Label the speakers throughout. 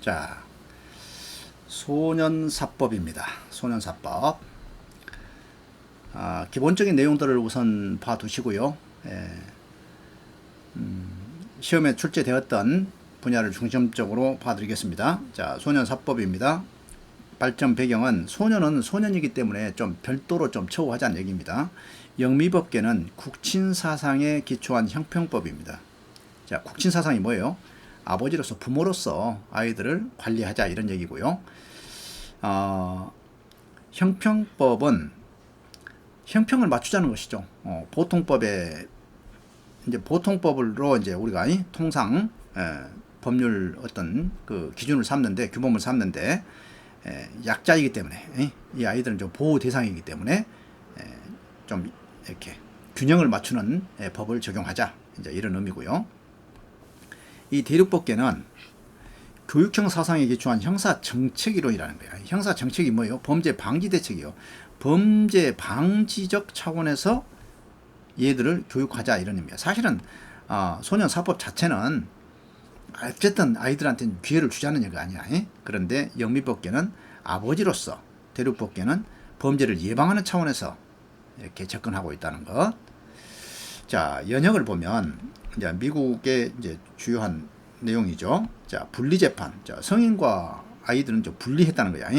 Speaker 1: 자, 소년사법입니다. 소년사법. 기본적인 내용들을 우선 봐두시고요. 시험에 출제되었던 분야를 중점적으로 봐드리겠습니다. 자, 소년사법입니다. 발전 배경은 소년은 소년이기 때문에 좀 별도로 좀 처우하자는 얘기입니다. 영미법계는 국친사상에 기초한 형평법입니다. 자, 국친사상이 뭐예요? 아버지로서 부모로서 아이들을 관리하자 이런 얘기고요. 형평법은 형평을 맞추자는 것이죠. 보통법에 이제 보통법으로 이제 우리가 통상 법률 어떤 그 기준을 삼는데 규범을 삼는데 약자이기 때문에 이 아이들은 좀 보호 대상이기 때문에 좀 이렇게 균형을 맞추는 법을 적용하자 이제 이런 의미고요. 이 대륙법계는 교육형 사상에 기초한 형사 정책 이론이라는 거예요. 형사 정책이 뭐예요? 범죄 방지 대책이요. 범죄 방지적 차원에서 얘들을 교육하자 이런 의미예요. 사실은 소년 사법 자체는 어쨌든 아이들한테는 기회를 주자는 얘기가 아니야. 그런데 영미법계는 아버지로서 대륙법계는 범죄를 예방하는 차원에서 이렇게 접근하고 있다는 것. 자, 연역을 보면 이제 미국의 이제 주요한 내용이죠. 자, 분리재판. 자, 성인과 아이들은 좀 분리했다는 거야.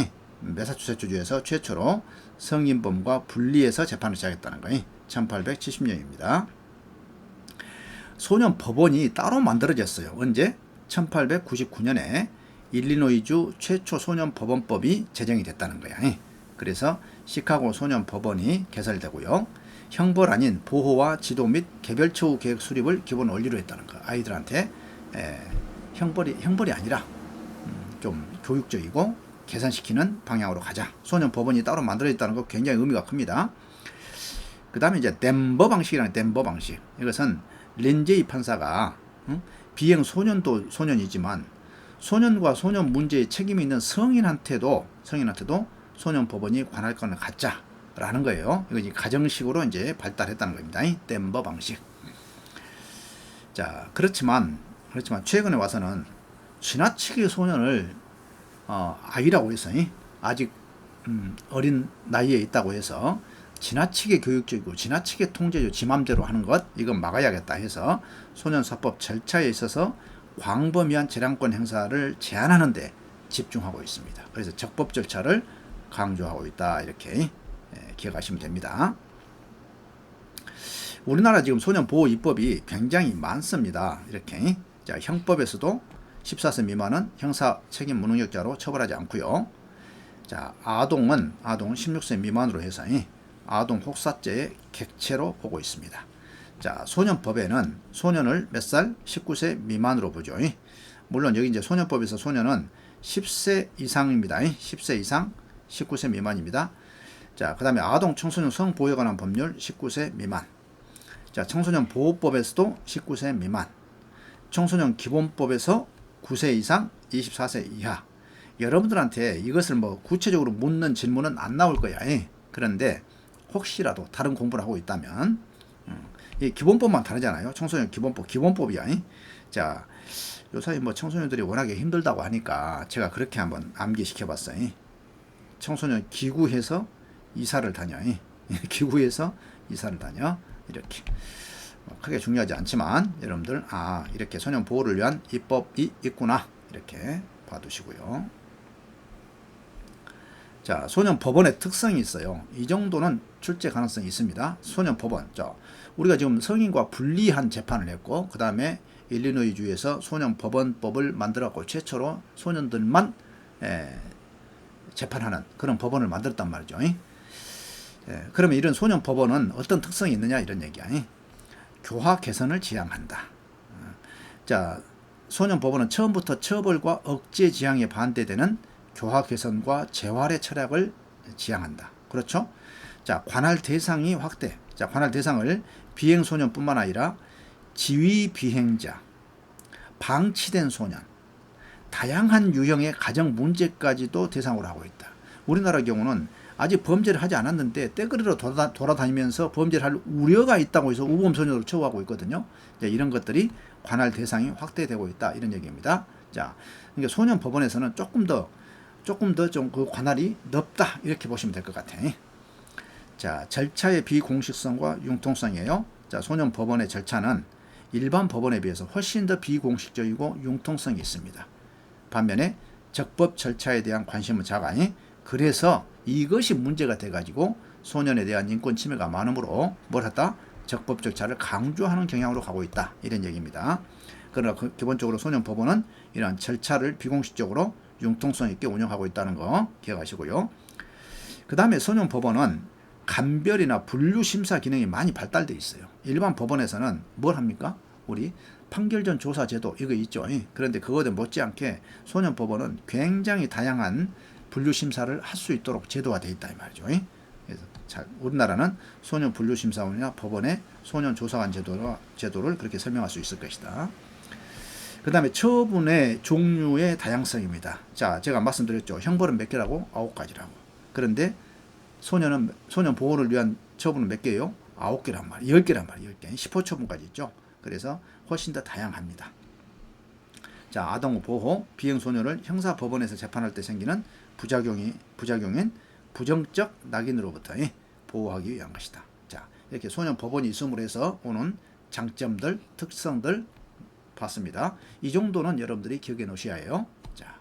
Speaker 1: 매사추세츠주에서 최초로 성인범과 분리해서 재판을 시작했다는 거야. 1870년입니다. 소년 법원이 따로 만들어졌어요. 언제? 1899년에 일리노이주 최초 소년 법원법이 제정이 됐다는 거야. 그래서 시카고 소년 법원이 개설되고요. 형벌 아닌 보호와 지도 및 개별 처우 계획 수립을 기본 원리로 했다는 거. 아이들한테 형벌이 아니라 좀 교육적이고 개선시키는 방향으로 가자. 소년 법원이 따로 만들어졌다는 거 굉장히 의미가 큽니다. 그 다음에 이제 덴버 방식이라는 덴버 방식. 이것은 렌제이 판사가 비행 소년도 소년이지만 소년과 소년 문제에 책임이 있는 성인한테도 소년 법원이 관할 건을 갖자라는 거예요. 이거 가정식으로 이제 발달했다는 겁니다. 덴버 방식. 자, 그렇지만 최근에 와서는 지나치게 소년을 아이라고 해서 아직 어린 나이에 있다고 해서 지나치게 교육적이고 지나치게 통제적으로 지 맘대로 하는 것 이건 막아야겠다 해서 소년사법 절차에 있어서 광범위한 재량권 행사를 제한하는 데 집중하고 있습니다. 그래서 적법 절차를 강조하고 있다 이렇게 기억하시면 됩니다. 우리나라 지금 소년보호 입법이 굉장히 많습니다. 이렇게 자, 형법에서도 14세 미만은 형사 책임 무능력자로 처벌하지 않고요. 자, 아동은 16세 미만으로 해서 아동 혹사죄의 객체로 보고 있습니다. 자, 소년법에는 소년을 몇 살? 19세 미만으로 보죠. 물론 여기 이제 소년법에서 소년은 10세 이상입니다. 10세 이상 19세 미만입니다. 자, 그 다음에 아동 청소년 성보호에 관한 법률 19세 미만. 자, 청소년 보호법에서도 19세 미만. 청소년 기본법에서 9세 이상 24세 이하. 여러분들한테 이것을 뭐 구체적으로 묻는 질문은 안 나올 거야. 그런데 혹시라도 다른 공부를 하고 있다면 이 기본법만 다르잖아요. 청소년 기본법이야. 자, 요사이 뭐 청소년들이 워낙에 힘들다고 하니까 제가 그렇게 한번 암기시켜 봤어요. 청소년 기구해서 이사를 다녀. 기구해서 이사를 다녀. 이렇게 크게 중요하지 않지만 여러분들 이렇게 소년 보호를 위한 입법이 있구나 이렇게 봐두시고요. 자, 소년 법원의 특성이 있어요. 이 정도는 출제 가능성이 있습니다. 소년 법원. 자, 우리가 지금 성인과 분리한 재판을 했고, 그 다음에 일리노이주에서 소년 법원법을 만들었고, 최초로 소년들만 재판하는 그런 법원을 만들었단 말이죠. 그러면 이런 소년 법원은 어떤 특성이 있느냐 이런 얘기야. 교화 개선을 지향한다. 자, 소년 법원은 처음부터 처벌과 억제 지향에 반대되는 교화 개선과 재활의 철학을 지향한다. 그렇죠? 자, 관할 대상이 확대. 자, 관할 대상을 비행 소년뿐만 아니라 지위 비행자, 방치된 소년, 다양한 유형의 가정 문제까지도 대상으로 하고 있다. 우리나라 경우는 아직 범죄를 하지 않았는데 떼거리로 돌아다니면서 범죄를 할 우려가 있다고 해서 우범소년으로 처우하고 있거든요. 이런 것들이 관할 대상이 확대되고 있다 이런 얘기입니다. 자, 그러니까 소년 법원에서는 조금 더 좀 그 관할이 넓다 이렇게 보시면 될 것 같아요. 자, 절차의 비공식성과 융통성이에요. 자, 소년 법원의 절차는 일반 법원에 비해서 훨씬 더 비공식적이고 융통성이 있습니다. 반면에 적법 절차에 대한 관심은 작아니 그래서 이것이 문제가 돼가지고 소년에 대한 인권 침해가 많으므로 뭘 했다? 적법 절차를 강조하는 경향으로 가고 있다 이런 얘기입니다. 그러나 기본적으로 소년 법원은 이러한 절차를 비공식적으로 융통성 있게 운영하고 있다는 거 기억하시고요. 그 다음에 소년 법원은 감별이나 분류 심사 기능이 많이 발달되어 있어요. 일반 법원에서는 뭘 합니까? 우리 판결 전 조사 제도 이거 있죠. 그런데 그거에 못지않게 소년 법원은 굉장히 다양한 분류 심사를 할 수 있도록 제도화되어 있다 이 말이죠. 그래서 우리나라는 소년 분류 심사원이나 법원의 소년 조사관 제도를 그렇게 설명할 수 있을 것이다. 그 다음에 처분의 종류의 다양성입니다. 자, 제가 말씀드렸죠. 형벌은 몇 개라고? 9가지라고. 그런데 소년 보호를 위한 처분은 몇 개예요? 9개란 말이에요. 10개란 말이에요. 10개. 10호 처분까지 있죠. 그래서 훨씬 더 다양합니다. 자, 아동 보호, 비행 소년을 형사 법원에서 재판할 때 생기는 부작용인 부정적 낙인으로부터 보호하기 위한 것이다. 자, 이렇게 소년 법원이 있음으로 해서 오는 장점들, 특성들 봤습니다. 이 정도는 여러분들이 기억해 놓으셔야 해요. 자,